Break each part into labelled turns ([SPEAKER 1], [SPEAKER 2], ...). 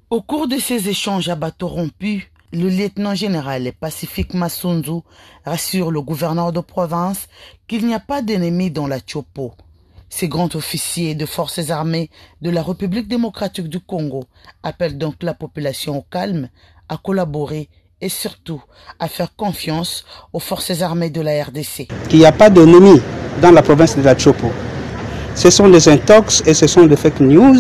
[SPEAKER 1] Au cours de ces échanges à bateau rompu, le lieutenant-général Pacifique Massunzu rassure le gouverneur de province qu'il n'y a pas d'ennemis dans la Tchopo. Ces grands officiers de forces armées de la République démocratique du Congo appellent donc la population au calme, à collaborer et surtout à faire confiance aux forces armées de la RDC.
[SPEAKER 2] Il n'y a pas d'ennemis dans la province de la Tchopo. Ce sont des intox et ce sont des fake news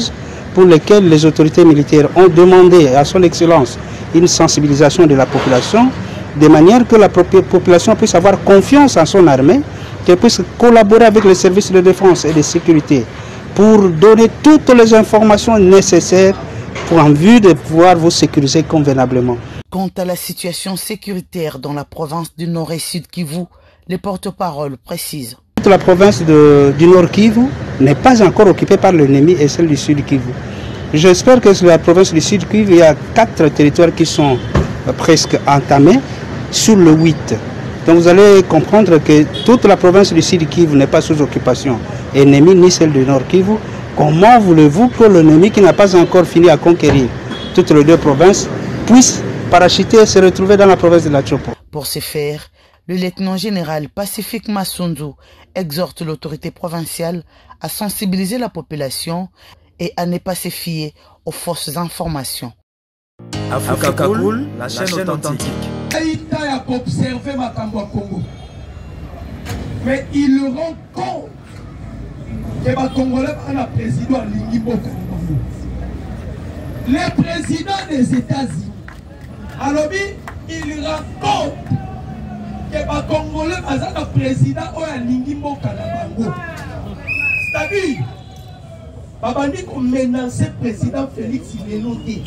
[SPEAKER 2] pour lesquels les autorités militaires ont demandé à son Excellence une sensibilisation de la population, de manière que la population puisse avoir confiance en son armée, qu'elle puisse collaborer avec les services de défense et de sécurité pour donner toutes les informations nécessaires pour en vue de pouvoir vous sécuriser convenablement.
[SPEAKER 1] Quant à la situation sécuritaire dans la province du Nord et Sud Kivu, les porte-paroles précisent.
[SPEAKER 2] La province du Nord Kivu n'est pas encore occupée par l'ennemi et celle du Sud Kivu. J'espère que sur la province du Sud Kivu, il y a 4 territoires qui sont presque entamés sur le 8. Donc vous allez comprendre que toute la province du Sud Kivu n'est pas sous occupation ennemie ni celle du Nord Kivu. Comment voulez-vous que l'ennemi qui n'a pas encore fini à conquérir toutes les 2 provinces puisse parachuter et se retrouver dans la province de la Tchopo?
[SPEAKER 1] Pour ce faire, le lieutenant-général Pacifique Massunzu exhorte l'autorité provinciale à sensibiliser la population et à ne pas se fier aux fausses informations.
[SPEAKER 3] Africa Cool, la chaîne authentique.
[SPEAKER 4] Aïta a observé Makambo à Congo. Mais il rend compte que les Congolais ont un président Lingibo. Le président des États-Unis, alors il rend compte que les Congolais ont un président Lingibo Kanabango. C'est-à-dire, Babandi qu'on menace le président Félix Tshisekedi.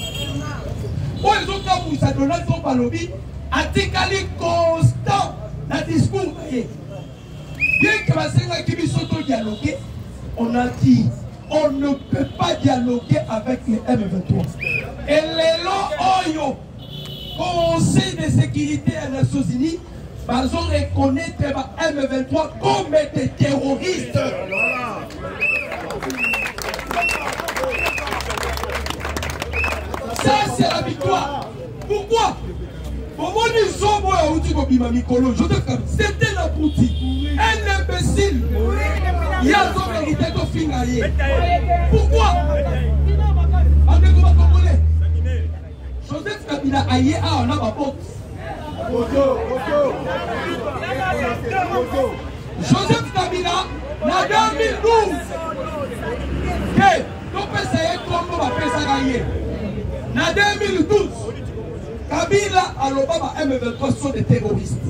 [SPEAKER 4] Pour les autres, vous avez donné son balobi, article constant dans le discours. Bien que Massenga Kibisoto dialoguer, on a dit on ne peut pas dialoguer avec les M23. Et les lois Oyo, Conseil de sécurité des Nations Unies, ils ont reconnu les M23 comme des terroristes. Ça, c'est la victoire. Pourquoi? C'était la boutique. Un imbécile. Il y a son vérité de fingayer. Pourquoi? Joseph Kabila aïe a on a ma porte. Joseph Kabila, en 2012. Hey, donc ça y est, comme on va faire ça gagner. En 2012, Kabila a l'Obama M23 sont des terroristes.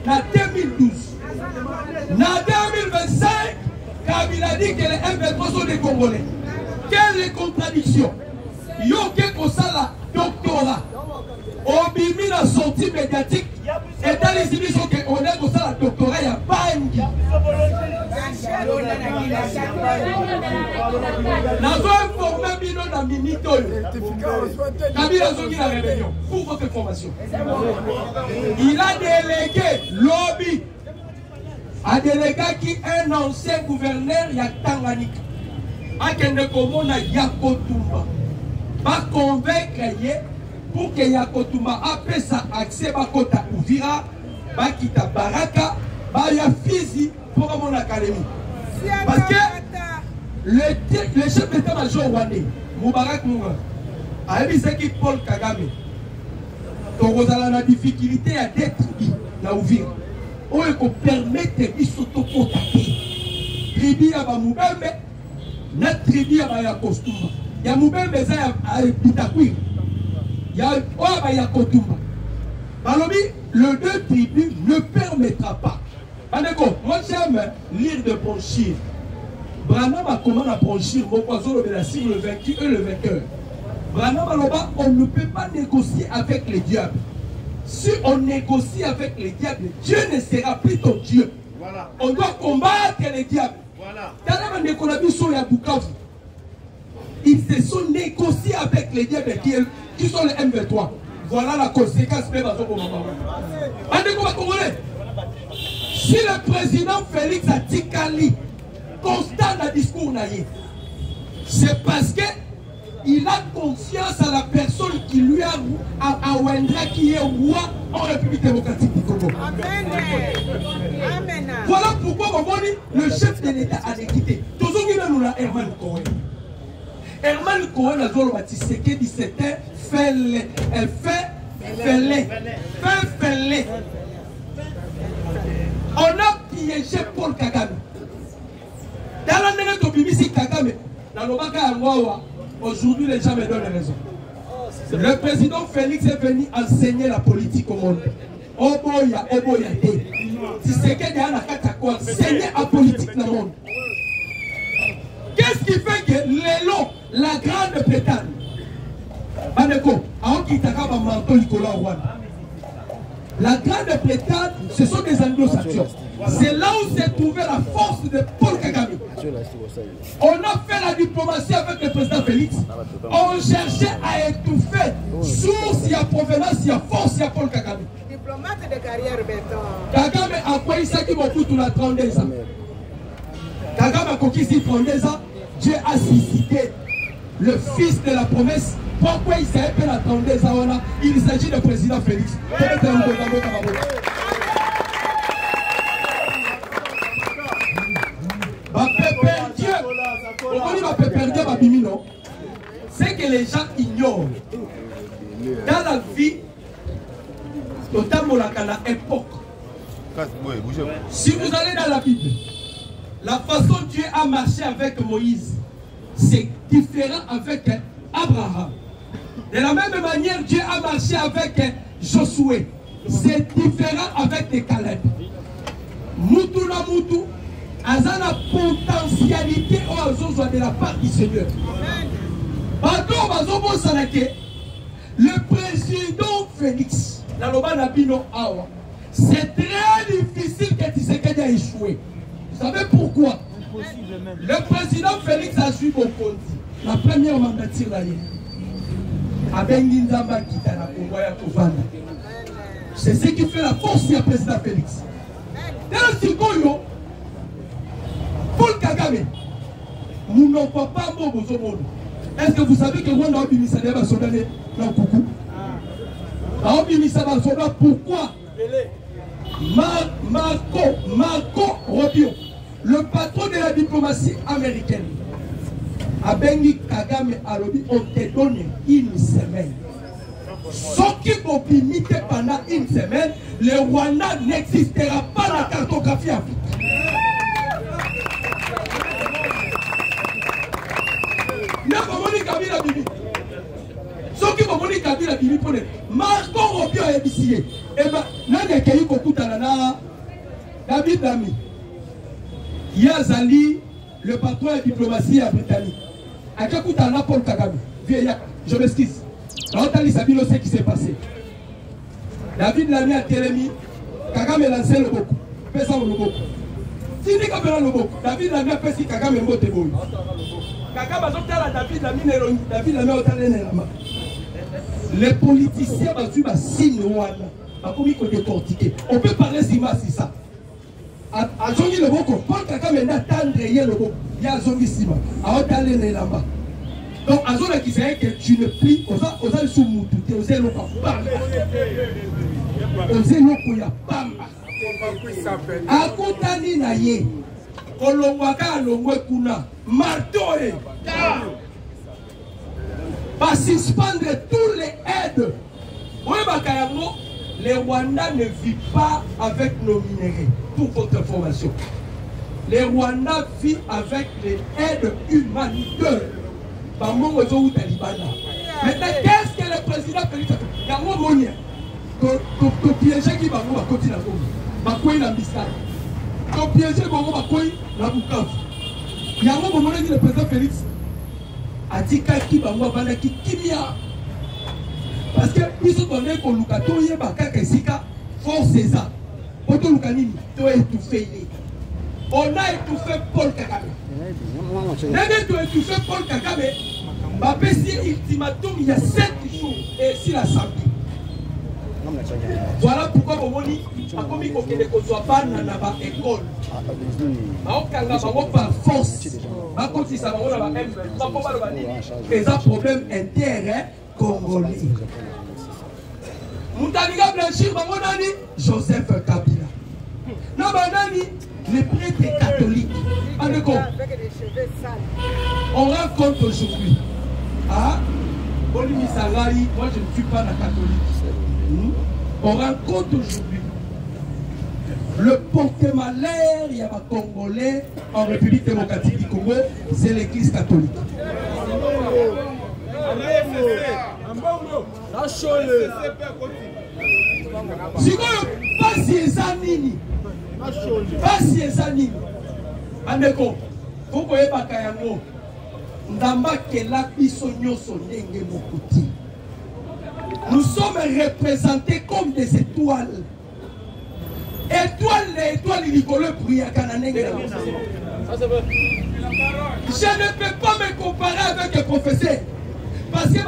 [SPEAKER 4] En 2012. En 2025, Kabila dit que les M23 sont des Congolais. Quelle contradiction? Yo que comme ça la doctorat. Obimi la sortie médiatique. Et dans les émissions qu'on est comme ça la doctorat, il n'y a pas un gars. Nous avons informé Bino dans Minito. Kabila Zongi la rébellion. Pour votre information. Il a délégué lobby à délégué qui est un ancien gouverneur, il y a Tanganyika. A Kende Komona Yakotumba. Va convaincre pour que Yakotumba ait sa accès à Kota Uvira, à Kita Baraka, à Yafizi pour mon académie. Parce que le chef d'état-major Rwandais, Moubarak Moura, a dit que Paul Kagame, tu as la difficulté à détruire la Uvira. On peut permettre de s'auto-contacter. Tribu à Moubembe, notre tribu à Yakostumba. Il y a Moubembe à Pitakwir. Il y a Yakotumba. Le 2 tribus ne permettra pas. Moi j'aime lire de Bronchir. Branham a comment à Bronchir, mon poison de la cible, le vaincu et le vainqueur. Branham Aloba, on ne peut pas négocier avec les diables. Si on négocie avec les diables, Dieu ne sera plus ton Dieu. Voilà. On doit combattre les diables. Voilà. Ils se sont négociés avec les diables qui sont les M23. Voilà la conséquence même à ce moment. Si le président Félix Tshisekedi constant dans le discours, C'est parce que il a confiance à la personne qui lui a Wendra, qui est roi en République démocratique du Congo. Amen. Voilà pourquoi le chef de l'État a quitté. Nous avons Herman Cohen. Herman Cohen a dit que c'était fêlé. Elle fait fêlé. On a piégé Paul Kagame. Dans la négociation de Bibisi Kagame, dans le Baka aujourd'hui les gens me donnent raison. Le président Félix est venu enseigner la politique au monde. Oboya. Si c'est qu'il y a enseigner la politique dans le monde. Qu'est-ce qui fait que l'élo, la grande pétale, la grande pétale, ce sont des anglo-saxons. C'est là où s'est trouvée la force de Paul Kagame. On a fait la diplomatie avec le président Félix. On cherchait à étouffer source, il y a provenance, il y a force, il y a Paul Kagame.
[SPEAKER 5] Diplomate de carrière béton.
[SPEAKER 4] Kagame a quoi il s'est dit tout la 32 ans. Kagame a coquille 32 ans. Dieu a suscité le fils de la promesse. Pourquoi il s'est appelé la 32 ans? Il s'agit du président Félix. C'est que les gens ignorent. Dans la vie, notamment à l'époque, si vous allez dans la Bible, la façon dont Dieu a marché avec Moïse, c'est différent avec Abraham. De la même manière, Dieu a marché avec Josué. C'est différent avec les Caleb. Moutou na moutou, a la potentialité de la part du Seigneur. Le président Félix, c'est très difficile que Tshisekedi ait échoué. Vous savez pourquoi? Le président Félix a suivi au compte. La première mandature d'ailleurs. C'est ce qui fait la force du président Félix. Dans ce cas, Paul Kagame, nous n'avons pas besoin de. Est-ce que vous savez que Rwanda a obéi à son année dans le coucou? A obéi à son année, pourquoi? Marco Rubio, le patron de la diplomatie américaine, a béni Kagame à l'obéi, on te donne une semaine. Ceux qui vont limiter pendant une semaine, le Rwanda n'existera pas dans la cartographie africaine. Ceux qui vont venir Kabila Bibi pour les Marco Rubio et Bissier. Et bien, l'année qui a eu beaucoup de David Lamy, Yazali, le patron de la diplomatie à Britannique. À Kakutana Paul Kagame, je m'excuse. Dans l'Italie, ça ce qui s'est passé. David Lamy a télémi, Kagame a lancé le beaucoup. Pesa le beaucoup. Si你咁樣攞個David Lamy après si Kagame est monté boy. Kagame a sorti la David Lamy a otale n'elama. Les politiciens ont eu un signe Rwanda. A commis qu'on décortiquer. On peut parler si mal si ça. A zongi le beaucoup. Paul Kagame n'a tendre hier le beaucoup. Il y a zongi si mal. A otale n'elama. Donc à zone qui sait que tu ne plies aux gens sous moutou. Tu osais le pas. Osez le pas pamba. Akutani na ye kolongwaka longwe kuna martoe va suspendre tous les aides. Les Rwandais ne vivent pas avec nos minéraux. Pour votre information, les Rwandais vivent avec les aides humanitaires. Maintenant, qu'est-ce que le président Félix a fait? Il y a un moment pour piéger qui va continuer à Bakoui la Bissau. Quand piéger Bakoui la Bukavu. Il y a un moment où le président Félix a dit qu'il va avoir qui kimia. Parce que ils sont donnés pour Lukato Yebaka Kesika force ça. Pour tout Lukanini, tu es étouffé. On a étouffé Paul Kagame. N'est-ce pas étouffé Paul Kagame? Ma PC ultimatum il y a 7 jours et si la samedi. Voilà pourquoi Momoni a commis que ne soit pas dans la école. Par force. C'est un problème interne congolais. Moutaliga Blanchir, Joseph Kabila. Non, les prêtres catholiques. On rencontre aujourd'hui. Ah, moi je ne suis pas la catholique. On rencontre aujourd'hui le porte-malheur, il y a un Congolais en République démocratique du Congo, c'est l'église catholique. Si vous passez ça nini, passez ça nini, andeko, vous voyez pas kayango, ndamba kela biso nyoso ndenge mokuti. Nous sommes représentés comme des étoiles. Étoiles, étoiles, Nicolas Priyakananeng. Je ne peux pas me comparer avec un professeur. Parce que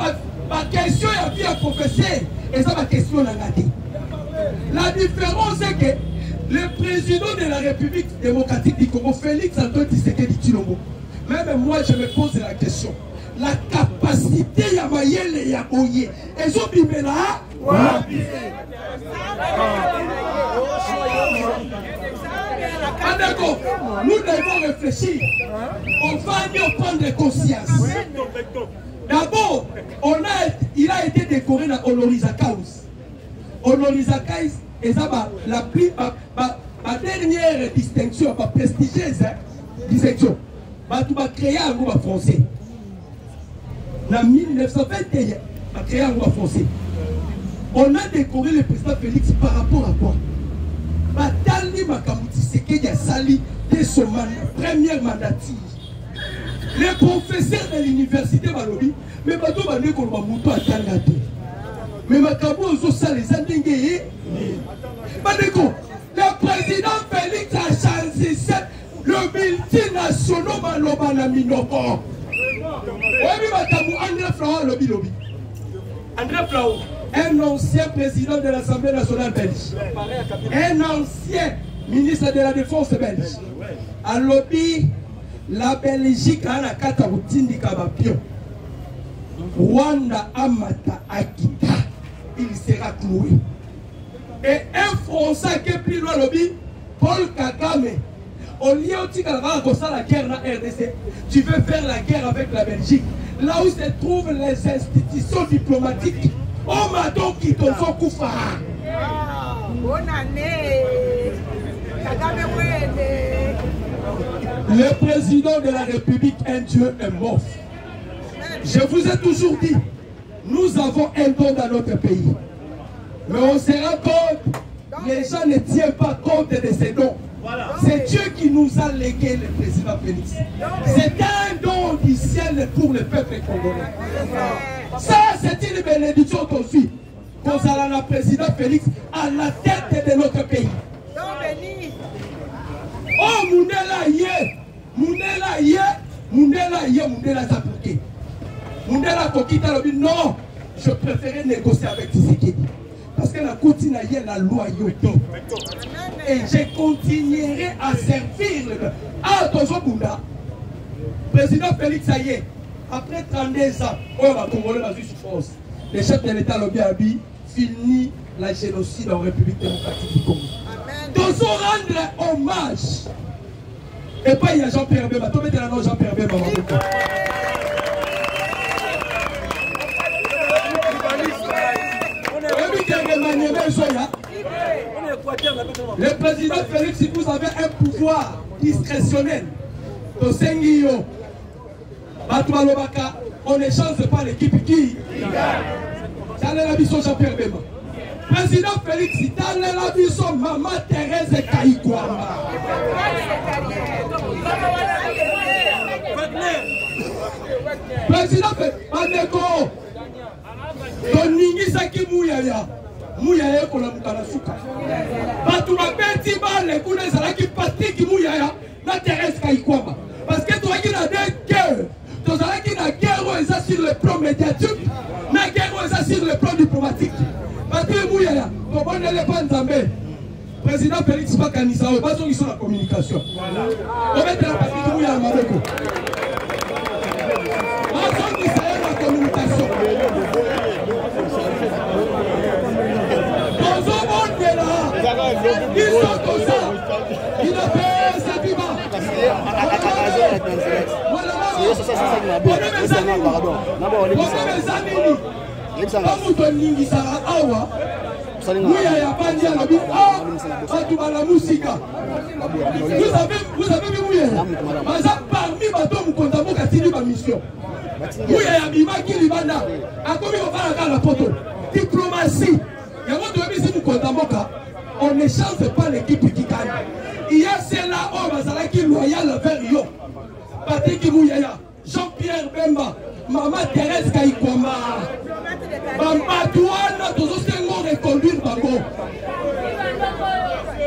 [SPEAKER 4] ma question est bien professeur. Et ça, ma question est négative. La différence est que le président de la République démocratique du Congo, Félix Antoine Tshisekedi Tshilombo, même moi, je me pose la question. La capacité ya mayele ya boye ezo bimela nous devons réfléchir. On va mieux prendre conscience. D'abord, il a été décoré dans Honoris Causa. Honoris Causa est la dernière distinction, la prestigieuse distinction. Tu vas créer un groupe français. En 1921, on a créé un groupe français. On a décoré le président Félix par rapport à quoi? Batali Makamuti Sekedi a sali dès son première mandature. Les professeurs de l'université Balobi, mais Bato Bane Kolba Mouto a Tangate. Mais Makamu Ozo Sali Zandenge. Badeko, le président Félix a changé le multinational Maloba Naminoko. Oui, Makamu André Flao Lobi Lobi. André Flao. Un ancien président de l'Assemblée nationale belge, un ancien ministre de la Défense belge. À lobby, la Belgique a la carte routine Kabapio. Rwanda Amata Akita, il sera cloué. Et un Français qui est plus loin lobby, Paul Kagame, au lieu de la guerre dans RDC, tu veux faire la guerre avec la Belgique, là où se trouvent les institutions diplomatiques. Oh madame qui te faut koufa. Bonne année. Le président de la République, un Dieu est mort. Je vous ai toujours dit, nous avons un don dans notre pays. Mais on se rend compte, les gens ne tiennent pas compte de ces dons. C'est Dieu qui nous a légué le président Félix. C'est un don du ciel pour le peuple congolais. Ça, c'est une bénédiction aussi. Qu'on a le président Félix à la tête de notre pays. Oh, Moundela Yé, Moundela Yé, Moundela Yé, Moundela Zapouké. Moundela Kokita Lobi, non, je préférais négocier avec Tshisekedi. Parce que la continue la loyauté. Et je continuerai à servir le peuple. Ah, Tozo Bounda, président Félix Aye, après 32 ans, on va Congolais dans une souffrance. Le chef de l'État Lobiabi finit la génocide en République démocratique du Congo. Tozo rendre hommage. Et pas il y a Jean-Pierre Bemba. Tout le monde est là, Jean-Pierre Bemba. Le président Félix, si vous avez un pouvoir discrétionnel, on ne change pas l'équipe qui. Dans la mission Jean-Pierre Bemba. Président Félix, dans la mission Maman Thérèse Kaïkwamba. Président Félix, Andeko, Toningi Saki Mouyaya. Mouyaya pour la Moukanasuka. Batou ma petit bal, les coups de Zalaki Patrick Mouyaya, na Thérèse Kaïkwamba. Parce que toi qui as des guerres, toi qui as des guerres sur le plan médiatique, na guerre sur le plan diplomatique. Batou Mouyaya. Mouya, pour bonne Nzambé. Président Félix Bakanisa, ils sont la communication. On va mettre la partie Mouya à Maboko. Ils sont la communication. Dans un monde de là, ils sont comme ça. Il a fait sa piba. Vous avez vu Mouya parmi bateaux Moukontambo Katini ma mission. Mouya Yabima Kilibanda a commis au Faraga la photo. Diplomatie. On ne change pas l'équipe qui gagne. Il y a celle-là, qui est loyal vers Rio. Patrick Mouyaya, Jean-Pierre Bemba, Maman Thérèse Kaïkwama, Bamba Douana, tous ces mots reconduire Bango.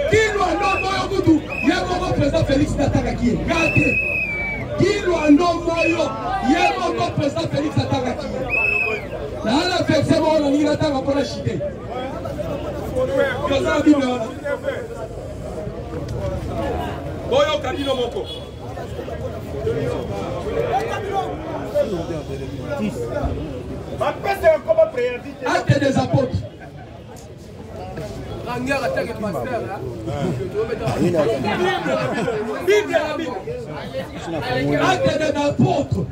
[SPEAKER 4] Qui doit nommer Moyokutu, il y a mon président Félix Natakaki. Regardez. Qui doit nommer il y a mon président Félix Natakaki. Là, la fête, c'est bon, on a mis la table pour la chiter. Boyo Kabino Moko. Acte des apôtres. Acte des apôtres.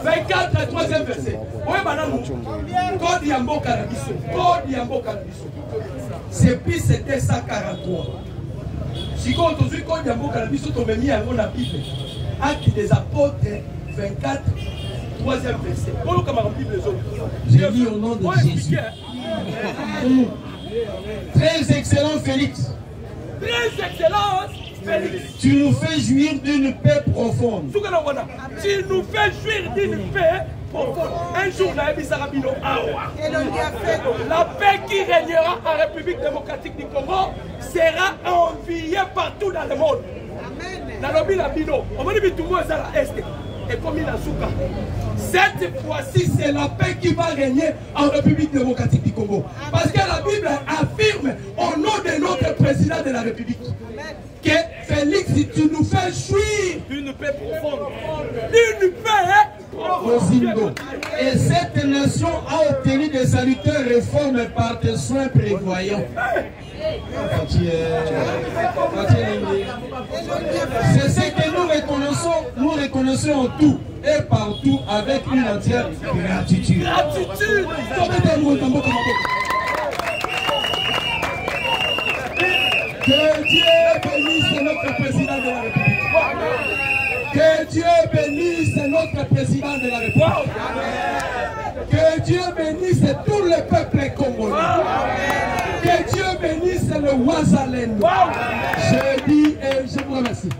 [SPEAKER 4] 24, 3e verset. C'est puis c'était 143. Si on a vu qu'on a mis la Bible, Acte des apôtres 24, 3e verset.
[SPEAKER 1] J'ai dit au nom de Jésus. Très excellent Félix.
[SPEAKER 4] Très excellent Félix.
[SPEAKER 1] Tu nous fais jouir d'une paix profonde.
[SPEAKER 4] Tu nous fais jouir d'une paix profonde. Un jour, la paix qui régnera en République démocratique du Congo sera enviée partout dans le monde. Et comme il a souka. Cette fois-ci, c'est la paix qui va régner en République démocratique du Congo. Parce que la Bible affirme au nom de notre président de la République que Félix, tu nous fais jouir d'une paix profonde. D'une paix profonde.
[SPEAKER 1] Et cette nation a obtenu des salutaires réformes par tes soins prévoyants. C'est ce que nous reconnaissons en tout et partout avec une entière gratitude.
[SPEAKER 4] Gratitude. Que Dieu bénisse notre président de la République. Que Dieu bénisse notre président de la République. Que Dieu bénisse tout le peuple congolais. Que Dieu bénisse le Ouazalène. Je dis et je vous remercie.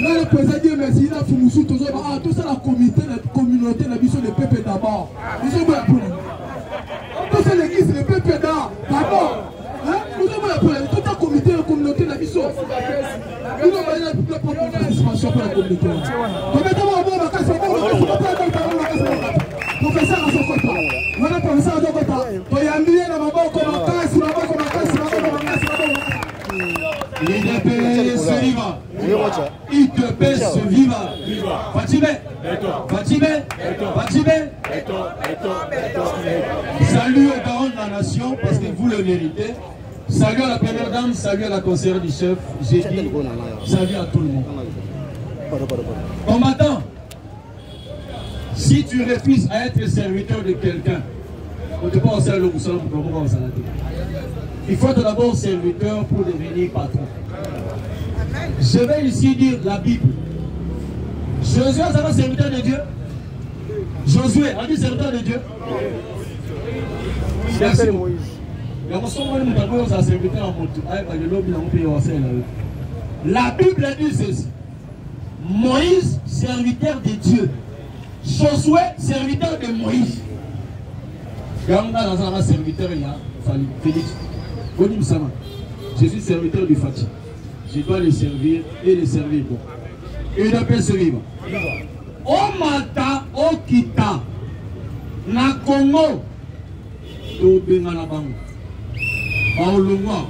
[SPEAKER 4] Le président dit merci, il a fait tout ça la communauté, la mission de peuple d'abord. Nous sommes là pour tout ça l'église, le peuple d'abord. Nous sommes là pour toute la communauté, la communauté, la mission. Nous sommes là pour la participation pour la communauté. Professeur à son côté. Voilà professeur à son côté.
[SPEAKER 1] IDPS viva. Fatime. Salut aux parents de la nation parce que vous le méritez. Salut à la première dame, salut à la conseillère du chef. J'ai dit salut à tout le monde. Combattant, si tu refuses à être serviteur de quelqu'un, il faut être d'abord serviteur pour devenir patron. Je vais ici dire la Bible. Josué, c'est un serviteur de Dieu. Josué, a dit serviteur de Dieu. Merci. La Bible dit ceci. Moïse, serviteur de Dieu. Josué, serviteur de Moïse. Dans un serviteur, il y a Félix. Je suis serviteur du Fatih.
[SPEAKER 4] je dois les servir et les servir bon. Et d'après ce livre. Au Mata, au Kita, na Congo, au Bengalabang, au Longwa,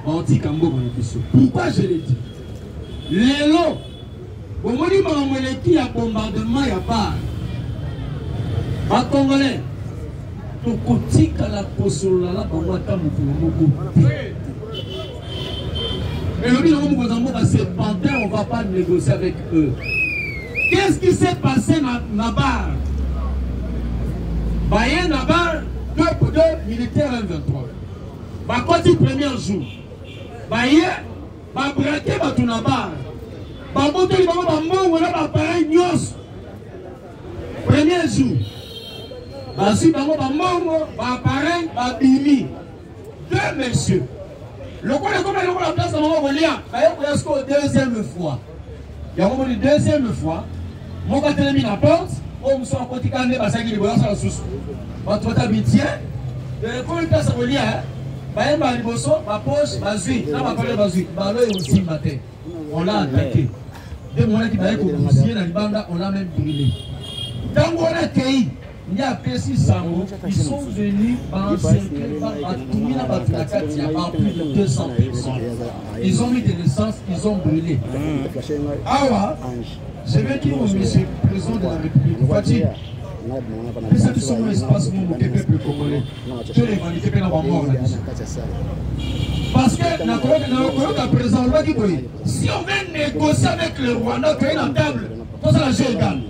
[SPEAKER 4] au Tikambo, pourquoi je l'ai dit? Les lots, au moment où il y a bombardement, il n'y a pas. Les Congolais, tout côté à la posola, la bombarda, mais le bilan de ces panthères, on ne va pas négocier avec eux. Qu'est-ce qui s'est passé dans Nabar? Bayen Nabar, 2 militaires M23. Bakoti premier jour. Bayen, braqué Batu Nabar. Baboto li bambo wala appareil nyos. Premier jour. Basi bango bambo appareil babimi. 2 messieurs. Le coup de la place de mon William, il deuxième fois. Il y a une deuxième fois. Mon gars mis la porte, on me sort à côté de la salle de la sous. Votre habitué, le coup de la place de William, ma poche, ma zui, ma collègue, ma zui, ma l'œil aussi matin. On l'a attaqué. Dès mon qui m'a dit on l'a même brûlé. Dans mon accueil, il y a Pessi Sango, ils sont venus encercler à Toumina Batunaka, il y a pas plus de 200 personnes. Ils ont mis des naissances, ils ont brûlé. Ah je vais dire au monsieur le président de la République, Fatih, mais c'est tout son espace pour le peuple congolais. Tous les validités peuvent avoir mort là-dessus. Parce que, le président, on va dire si on veut négocier avec le Rwanda, qu'il y ait une table, c'est la jeu égale.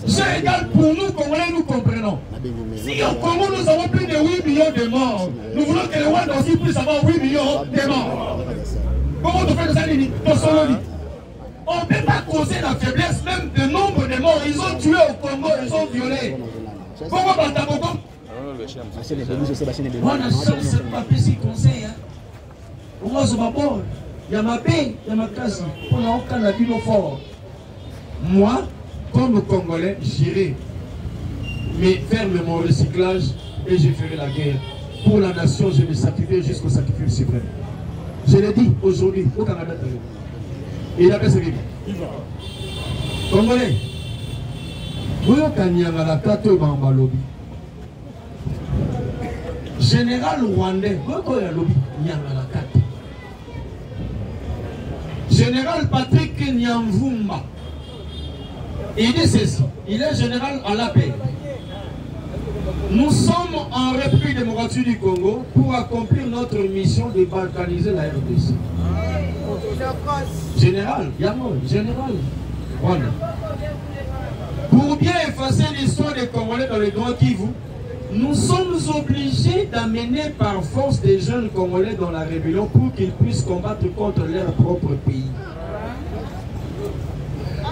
[SPEAKER 4] Jeu égal pour nous, Congolais, nous comprenons. Si au Congo, nous avons plus de 8 millions de morts, nous voulons que le Rwanda aussi puisse avoir 8 millions de morts. Comment on fait ça, Lili? On ne peut pas causer la faiblesse même de nombre de morts. Ils ont tué au Congo, ils ont violé. Comment Bataboko? Moi, la chance, c'est pas petit conseil. Moi, je m'aborde. Il y a ma paix, il y a ma classe. On n'a aucun habit fort. Moi, comme Congolais, j'irai faire mon recyclage et je ferai la guerre. Pour la nation, je me sacrifie jusqu'au sacrifice suprême. Je l'ai dit aujourd'hui au Canada. Et il a fait ce livre. Congolais, vous avez lobby. Général rwandais, vous avez lobby. Général Patrick Nyamvumba. Il dit ceci, il est général à la paix. Nous sommes en République démocratique du Congo pour accomplir notre mission de balkaniser la RDC. Général, général, voilà. Pour bien effacer l'histoire des Congolais dans les Grands Kivu, nous sommes obligés d'amener par force des jeunes Congolais dans la rébellion pour qu'ils puissent combattre contre leur propre pays.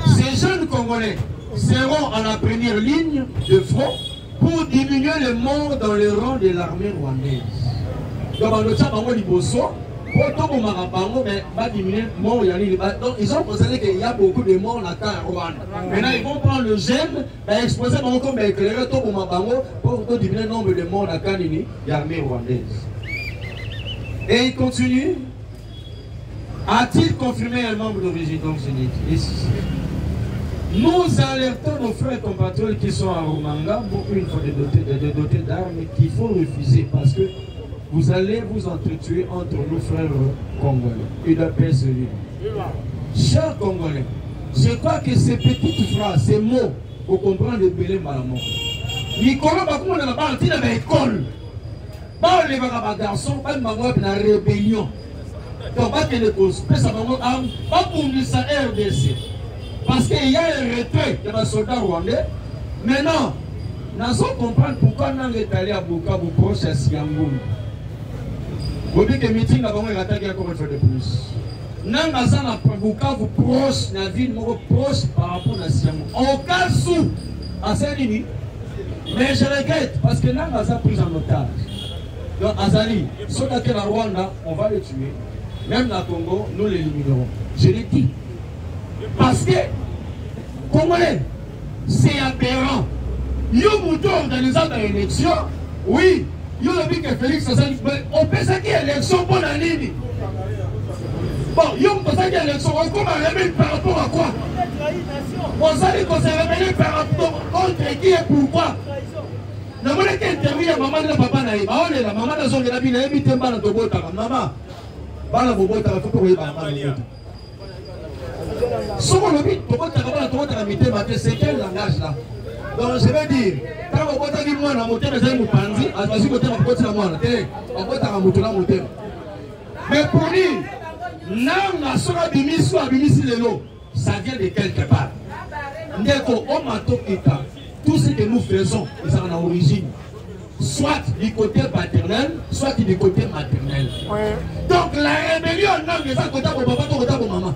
[SPEAKER 4] Ces jeunes Congolais seront à la première ligne de front pour diminuer les morts dans les rangs de l'armée rwandaise. Donc ils ont constaté qu'il y a beaucoup de morts dans le Rwanda. Maintenant ils vont prendre le gène, exposer comme éclairé pour diminuer le nombre de morts dans l'armée rwandaise. Et il continue. A-t-il confirmé un membre d'origine génétique? Nous alertons nos frères compatriotes qui sont à Rumanga, beaucoup une fois de dotés d'armes qu'il faut refuser parce que vous allez vous entretuer entre nos frères congolais. Et d'après ce livre. Chers Congolais, je crois que ces petites phrases, ces mots, pour comprendre le Belé Malamon. Nicolas Bakoum n'a pas été dans l'école. Pas les garçons, pas de rébellion. Donc, pas que les causes, pas pour nous, ça RDC. Parce qu'il y a un retrait de la soldat rwandais. Maintenant, nous allons comprendre pourquoi nous sommes allés à Bukavu proche à Siangoum. Vous dites que le meeting a attaqué encore une fois de plus. Nous sommes à Bukavu proche, la ville proche par rapport à Siangoum. Au cas où, à Saint-Denis, mais je regrette parce que nous sommes pris en otage. Donc, Azali, ceux qui sont à Rwanda, on va les tuer. Même la Congo, nous l'éliminerons. Je l'ai dit. Parce que, Congolais, c'est aberrant. Yo mouton organisant une élection, oui, yo le dit que Félix, on peut ça qui est élection pour la ligne. Bon, Yom Kosaki élection, comment rebelle par rapport à quoi? Vous allez qu'on s'est rebellé par rapport contre qui et pourquoi? Na mona qui intervient à maman de papa naïe. Ah on est là, maman de son gars bien aimé temba na tobota. Maman, bala bobota va faut que maman. Souvent le but, tobota bala tobota na mité maté, c'est quel langage là? Donc je vais dire, quand on bota qui moi na moté na zai mupanzi, a choisi côté na bota na moi na télé, on bota na moto na moté. Mais pour dire Nanga sera bimisi ou abimisi lelo, ça vient de quelque part. Ndeko omato kita, tout ce que nous faisons, c'est en origine, soit du côté paternel, soit du côté maternel. Ouais. Donc la rébellion, non, mais ça côté pour papa, côté pour maman.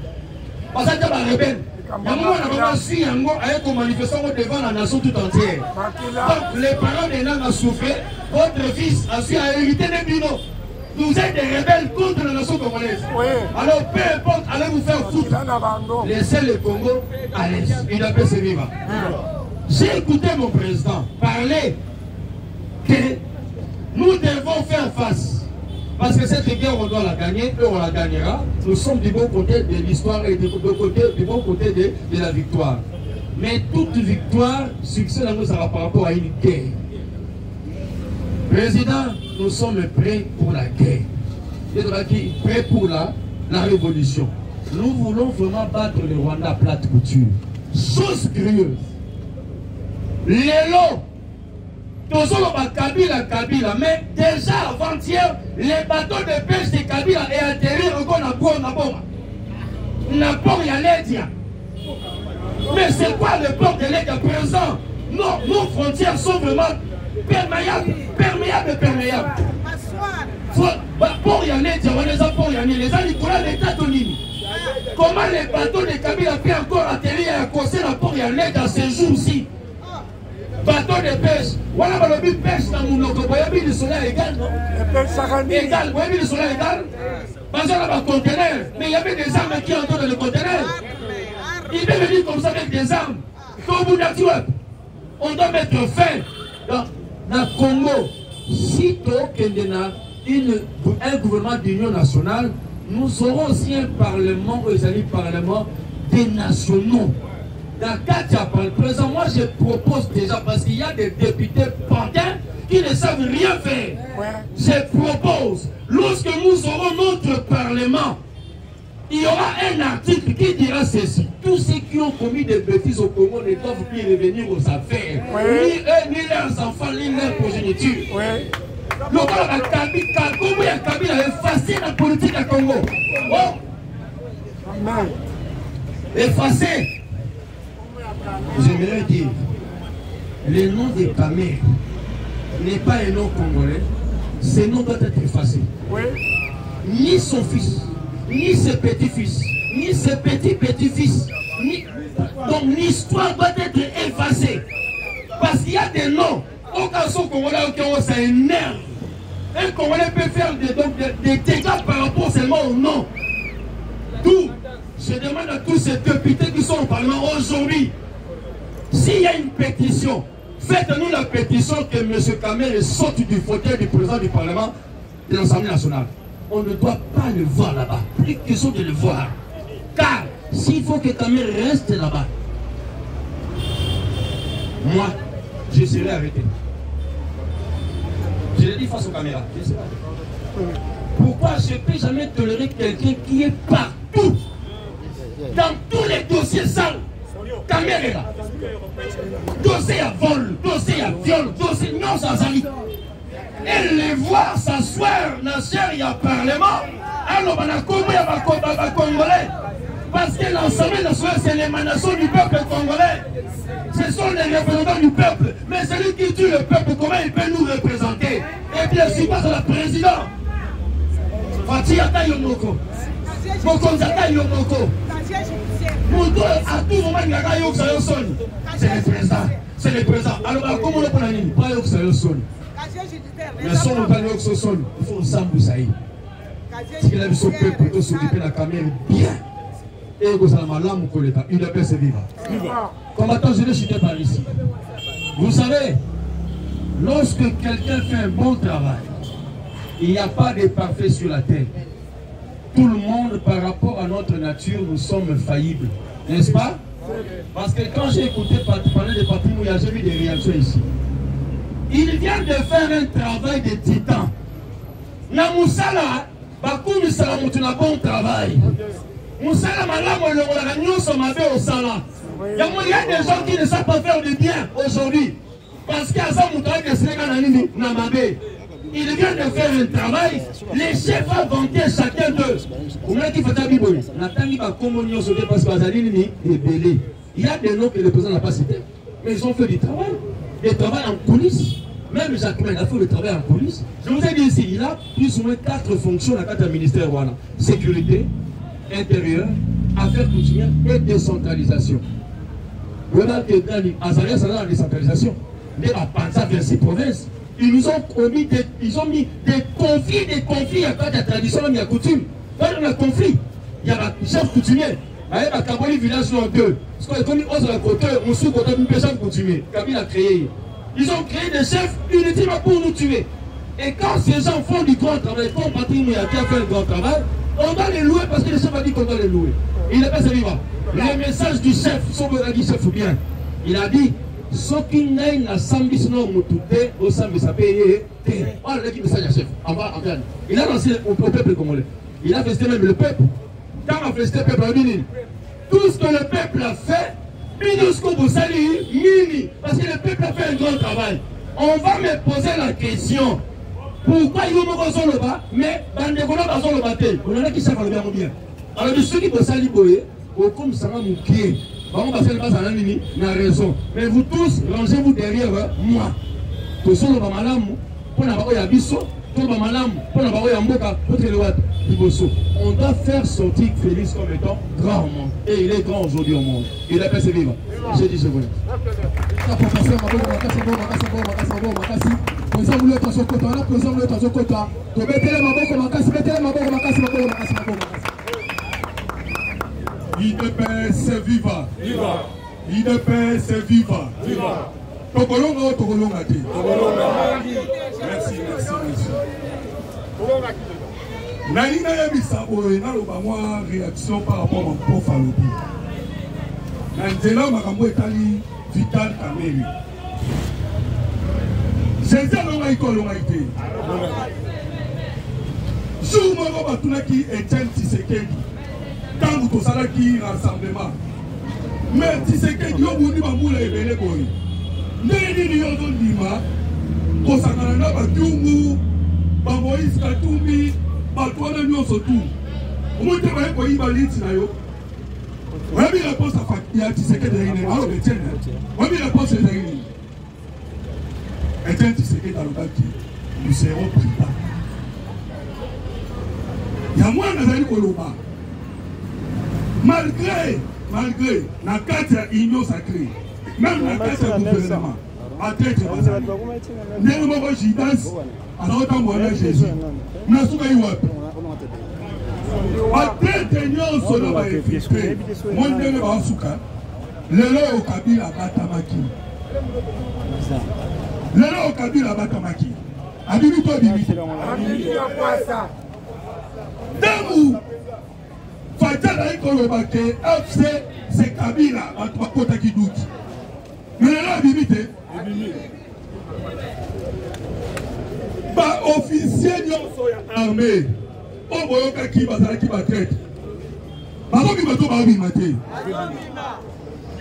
[SPEAKER 4] Parce que la rébellion, il y a un moment où on a su une manifestation devant la nation tout entière. Donc les parents de Nanga ont souffert, votre fils a su hériter des binots. Vous êtes des rebelles contre la nation congolaise. Oui. Alors peu importe, allez vous faire foutre. Laissez le Congo à l'aise. Il a pu se vivre. J'ai écouté mon président parler que nous devons faire face. Parce que cette guerre, on doit la gagner, et on la gagnera. Nous sommes du bon côté de l'histoire et du bon côté de la victoire. Mais toute victoire, succès, ça va par rapport à une guerre. Président, nous sommes prêts pour la guerre. Prêts pour la révolution. Nous voulons vraiment battre le Rwanda à plate couture. Chose curieuse. Lélo, Kabila, mais déjà avant-hier, les bateaux de pêche de Kabila est atterri encore dans Boma. Na port ya Ledia. Mais c'est quoi le port de Ledia présent? Non, nos frontières sont vraiment perméables. Pour y aller, les Nicolas l'État Tonini. Comment les bateaux de Kabila peuvent encore atterrir à causer la port y aller dans ces jours-ci? Bateaux de pêche, voilà le pêche dans mon autre. Vous voyez le soleil égal, non? Égal, vous voyez le soleil égal? Parce qu'on a un conteneur, mais il y avait des armes qui entrent dans le conteneur. Il peut venir comme ça avec des armes. Au bout d'un tour, on doit mettre fin. Dans le Congo, si il y a un gouvernement d'union nationale, nous aurons aussi un parlement, parlement des nationaux. Dans le cas du présent, moi je propose déjà, parce qu'il y a des députés pantins qui ne savent rien faire. Je propose, lorsque nous aurons notre parlement, il y aura un article qui dira ceci: tous ceux qui ont commis des bêtises au Congo ne doivent plus revenir aux affaires. Ni eux, ni leurs enfants, ni leur progéniture. Le Congo et Kabila a effacé la politique à Congo. Effacé. J'aimerais dire, le nom de Kamé n'est pas un nom congolais. Ce nom doit être effacé. Ni son fils, ni ses petits-fils, ni ses petits-petits-fils, donc l'histoire doit être effacée. Parce qu'il y a des noms, au cas où Congolais, ça énerve. Un Congolais peut faire des dégâts par rapport seulement au nom. D'où, je demande à tous ces députés qui sont au Parlement aujourd'hui, s'il y a une pétition, faites-nous la pétition que M. Kamel sorte du fauteuil du président du Parlement de l'Assemblée nationale. On ne doit pas le voir là-bas. Plus question de le voir. Car s'il faut que Kamel reste là-bas, moi, je serai arrêté. Je l'ai dit face aux caméras. Je serai arrêté. Pourquoi je ne peux jamais tolérer quelqu'un qui est partout, dans tous les dossiers sales? Kamel est là. Dossier à vol, dossier à viol, dossier non sans avis. Et les voir s'asseoir dans le Parlement, alors on a compris à Congolais. Parce que l'Assemblée nationale, c'est l'émanation du peuple congolais. Ce sont les représentants du peuple. Mais celui qui tue le peuple, comment il peut nous représenter? Et bien, je passe à la présidente. Fatiata Yomoko. Mokonzata Yomoko. À tout moment, il y a un son. C'est le président. C'est le président. Alors, comment on peut dire? Pas un son. Mais si on parle de son, il faut ensemble ça. Si il a vu son peuple pour s'occuper de la caméra bien. Et vous allez m'alarmer pour l'État. Il ne peut se vivre. Combattant, je ne suis pas par ici. Vous savez, lorsque quelqu'un fait un bon travail, il n'y a pas de parfait sur la terre. tout le monde par rapport à notre nature, nous sommes faillibles. N'est-ce pas? Parce que quand j'ai écouté parler de Papi Mouya, j'ai vu des réactions ici. Il vient de faire un travail de titan. Na Moussala, Bakou Moussala Moutou na bon travail. Moussala Malamo Longola Nyonso Mabe au Sala. Il y a des gens qui ne savent pas faire du bien aujourd'hui. Parce qu'il y a ça Moutoua de Sénégal Nanini, Namabe. Il vient de faire un travail. Les chefs vont vanter chacun d'eux. Vous qui fait la Bible. Nathalie va communion sauter parce que Azalini est belé. Il y a des noms que le président n'a pas cités. Mais ils ont fait du travail. Des travail en coulisses. Même Jacques Mel a fait le travail en coulisses. Je vous ai dit ici, il a plus ou moins 4 fonctions dans le ministère. Voilà. Sécurité, intérieur, affaires coutumières et décentralisation. Vous voyez que Azaria, c'est la décentralisation. Mais à Panza, 26 provinces. Ils nous ont mis des conflits à part de la tradition, même il y a coutume. Quand il y a un conflit, il y a un chef coutumier. Il y a un Kaboli village sur 2. Parce qu'on est connu aux côté, on sous côté d'une personne coutumier. Kabila a créé. Ils ont créé des chefs inutilement pour nous tuer. Et quand ces gens font du grand travail, comme Patrick Mouya qui a fait le grand travail, on doit les louer parce que le chef a dit qu'on doit les louer. Il n'est pas vivant. Les messages du chef sont chef ou bien. Il a dit. Ce qui n'est pas sambi au chef. Il a lancé au peuple congolais. Il a festé même le peuple. Quand on a festé le peuple, tout ce que le peuple a fait, parce que le peuple a fait un grand travail. On va me poser la question. Pourquoi il y a le bas, mais le bâté. On a qui savent bien. Alors, ceux qui bossent à l'Iboé, comme ça va nous pied. On va faire la raison. Mais vous tous, rangez-vous derrière moi. On doit faire sortir Félix comme étant grand au monde. Et il est grand aujourd'hui au monde. Il est passé vivant. J'ai dit je vous
[SPEAKER 6] IDPS viva. Viva. IDPS viva. Viva. Tokolonga Tokolonga ti. Merci, merci, merci. Nalinga ya bisabo na loba moi réaction par rapport à mon prof alobi. Na nzela makambo etali Vital Kamerhe. Jésus longa ikolonga ite. Jour moko batunaki Etienne Tshisekedi. Quand vous avez qui rassemblement, mais si c'est que Dieu vous dit que vous avez été boy, n'ayez ni autre dima, pour ça qu'on a pas tout, Baboïs Katoumi, Batouana Nyon surtout. Vous avez été boy, Balit Nayo. Vous avez réponse à Fakia, si c'est que vous avez été boy, vous avez réponse à Zaïni. Et quand tu sais que dans le baki, nous serons pris pas. Il y a moins de Koloba. Malgré la carte union sacrée, même la carte gouvernement, à tête basale, néanmoins Jidas, à l'autre moyen Jésus, n'a pas eu à tête union solo va effectuer, moi je ne vais pas souka, le lot au Kabila Batamaki, le lot au Kabila Batamaki, à Bibito Bibi, Damou. Fatala Ikolobake, FC, c'est Kabila, à trois côtés qui doutent. Mais là, bibité. Pas officier, nous armé. On voit qui va qui va traiter.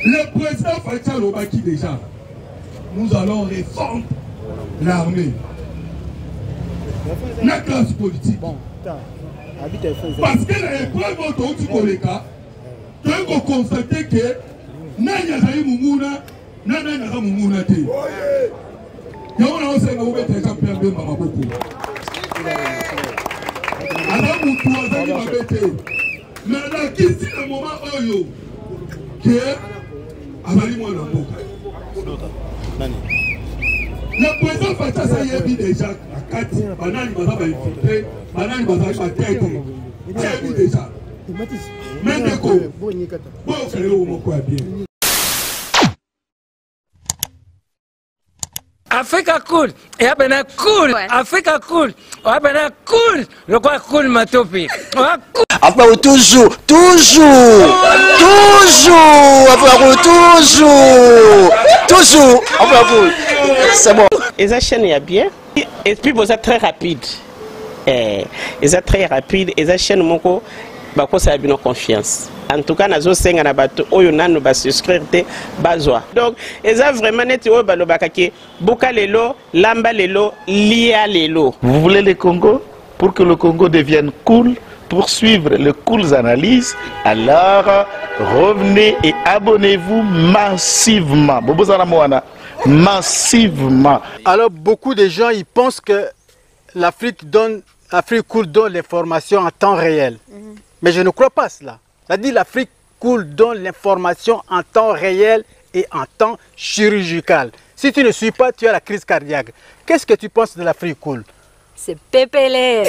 [SPEAKER 6] Le président Fatala Lobaki déjà. Nous allons réformer l'armée. La classe politique. Parce que l'épreuve autour du cas, tu as constaté que Nanya Zaï Moumouna, Nana Naza Moumouna te. Yawon a osé Naoube Teja Pierre de Mamaboko. Alors Moutou Azali Mabete. Mais là, qui c'est le moment Oyo que Azali Mouana Boka. Le président Fatah Sayebi déjà à 4, Banani Baza va infiltrer, Banani Baza va tête. Sayebi déjà. Mais d'accord. Bon, c'est le moment quoi bien.
[SPEAKER 7] Africa cool, et abena cool, Africa cool, abena cool, le quoi cool matopi.
[SPEAKER 8] Après, toujours, c'est bon.
[SPEAKER 9] Et ça chaîne est bien. Et puis, vous êtes très rapide. Et ça très rapide. Et ça chaîne, mon bako ça a bien confiance. En tout cas, nazo senga na bato oyo nanu ba souscrire te bazwa. Donc, eza vraiment net oyo balobaka ke boka lelo, lamba lelo, lia lelo.
[SPEAKER 10] Vous voulez le Congo pour que le Congo devienne cool, pour suivre les cool analyses, alors revenez et abonnez-vous massivement. Massivement.
[SPEAKER 11] Alors beaucoup de gens ils pensent que l'Afrique cool donne l'information en temps réel. Mais je ne crois pas cela. C'est-à-dire l'Afrique cool donne l'information en temps réel et en temps chirurgical. Si tu ne suis pas, tu as la crise cardiaque. Qu'est-ce que tu penses de l'Afrique cool?
[SPEAKER 12] C'est Pépélé.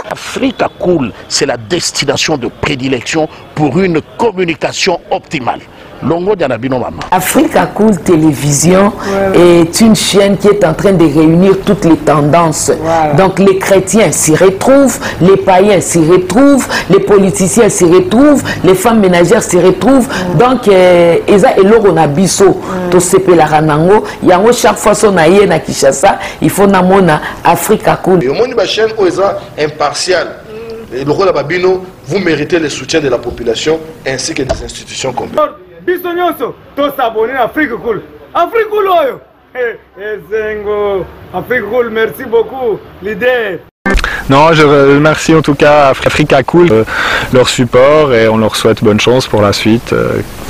[SPEAKER 10] Africa Cool, c'est la destination de prédilection pour une communication optimale. Longo Dianabino Mama.
[SPEAKER 13] Africa Cool Télévision est une chaîne qui est en train de réunir toutes les tendances. Donc les chrétiens s'y retrouvent, les païens s'y retrouvent, les politiciens s'y retrouvent, les femmes ménagères s'y retrouvent. Donc Eza Eloro Nabiso, to sepe la ranango, yango chaque fois son aïe na Kinshasa, il faut namona Africa Cool.
[SPEAKER 14] Et au monde de la chaîne Oeza impartial. Et le rôle de Babino, vous méritez le soutien de la population ainsi que des institutions complètes.
[SPEAKER 15] Bisognoso, tous s'abonner à Afrique Cool. Afrique Cool, oyo. Zengo, Afrique Cool, merci beaucoup, leader.
[SPEAKER 16] Non, je remercie en tout cas Africa Cool, leur support et on leur souhaite bonne chance pour la suite.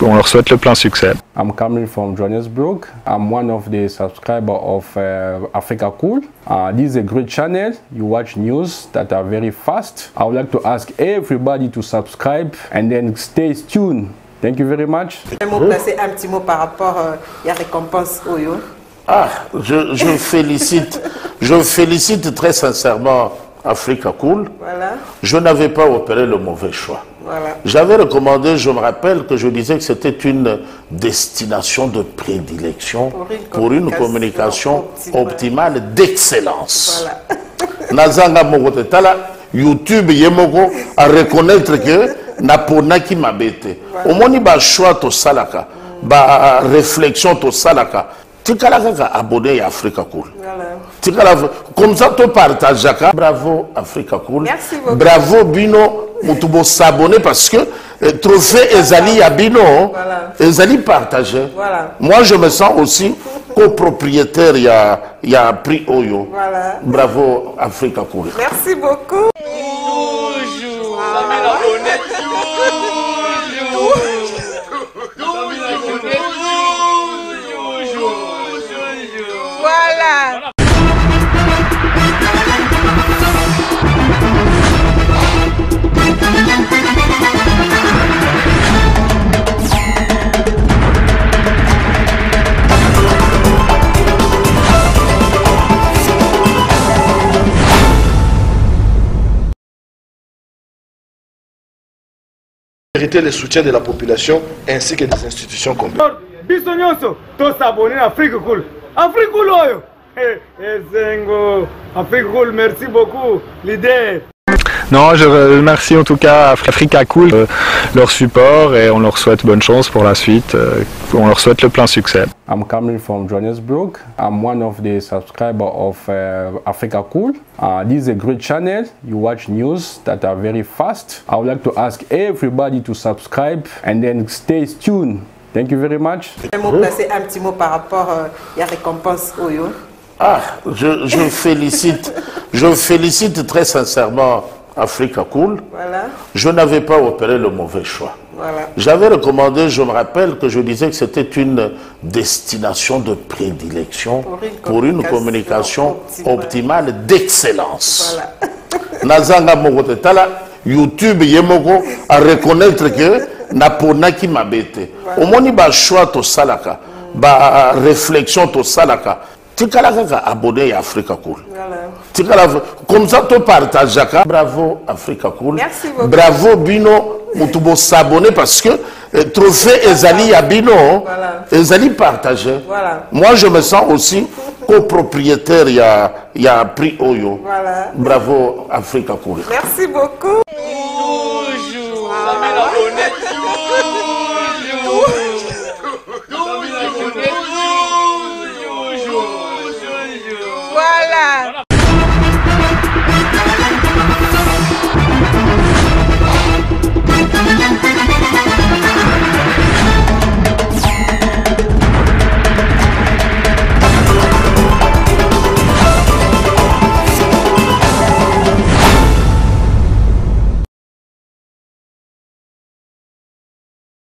[SPEAKER 16] On leur souhaite le plein succès.
[SPEAKER 17] I'm coming from Johannesburg. I'm one of the subscribers of Africa Cool. This is a great channel. You watch news that are very fast. I would like to ask everybody to subscribe and then stay tuned. Thank you very much.
[SPEAKER 5] Placer un petit mot par rapport à la récompense Oyo.
[SPEAKER 10] Ah, je félicite très sincèrement Africa Cool.
[SPEAKER 5] Voilà.
[SPEAKER 10] Je n'avais pas opéré le mauvais choix.
[SPEAKER 5] Voilà.
[SPEAKER 10] J'avais recommandé, je me rappelle que je disais que c'était une destination de prédilection pour une communication optimale d'excellence.
[SPEAKER 5] Voilà.
[SPEAKER 10] Nazanga Mogotala, YouTube Yemoko à reconnaître que Napona qui m'a bêté. Au moins, il y a choix to salaka, ba réflexion to salaka. Tu as abonné à Africa Cool. Comme ça, tu partages. Bravo Africa Cool.
[SPEAKER 5] Merci beaucoup.
[SPEAKER 10] Bravo Bino. Mutubo s'abonner parce que trophée Ezali à Bino, Ezali partagé.
[SPEAKER 5] Voilà.
[SPEAKER 10] Moi, je me sens aussi copropriétaire. Il y a prix Oyo.
[SPEAKER 5] Voilà.
[SPEAKER 10] Bravo Africa Cool.
[SPEAKER 5] Merci beaucoup. Voilà.
[SPEAKER 14] Mériter le soutien de la population ainsi que des institutions complètes.
[SPEAKER 15] Bisognoso, tous s'abonner à Afrique Cool. Afrique Cool, oyo. Zengo, Afrique Cool, merci beaucoup, leader.
[SPEAKER 16] Non, je remercie en tout cas Africa Cool, leur support et on leur souhaite bonne chance pour la suite. On leur souhaite le plein succès.
[SPEAKER 17] I'm coming from Johannesburg. I'm one of the subscribers of Africa Cool. This is a great channel. You watch news that are very fast. I would like to ask everybody to subscribe and then stay tuned. Thank you very much.
[SPEAKER 5] Placer un petit mot par rapport à la récompense Oyo.
[SPEAKER 10] Ah, je félicite très sincèrement Africa Cool.
[SPEAKER 5] Voilà.
[SPEAKER 10] Je n'avais pas opéré le mauvais choix.
[SPEAKER 5] Voilà.
[SPEAKER 10] J'avais recommandé, je me rappelle que je disais que c'était une destination de prédilection pour une communication optimale d'excellence.
[SPEAKER 5] Voilà.
[SPEAKER 10] Nazanga Mogotala, YouTube Yemoko à reconnaître que Napona qui m'a bêté. Au moins, il y a choix to salaka, ba réflexion to salaka. Tu as abonné à Africa Cool.
[SPEAKER 5] Voilà.
[SPEAKER 10] Comme ça, tu partages. Bravo Africa Cool.
[SPEAKER 5] Merci beaucoup.
[SPEAKER 10] Bravo Bino. Mutubo s'abonner parce que trophée Ezali à Bino, Ezali partagé.
[SPEAKER 5] Voilà.
[SPEAKER 10] Moi, je me sens aussi copropriétaire il y a prix Oyo.
[SPEAKER 5] Voilà.
[SPEAKER 10] Bravo Africa Cool.
[SPEAKER 5] Merci beaucoup.
[SPEAKER 3] Toujours.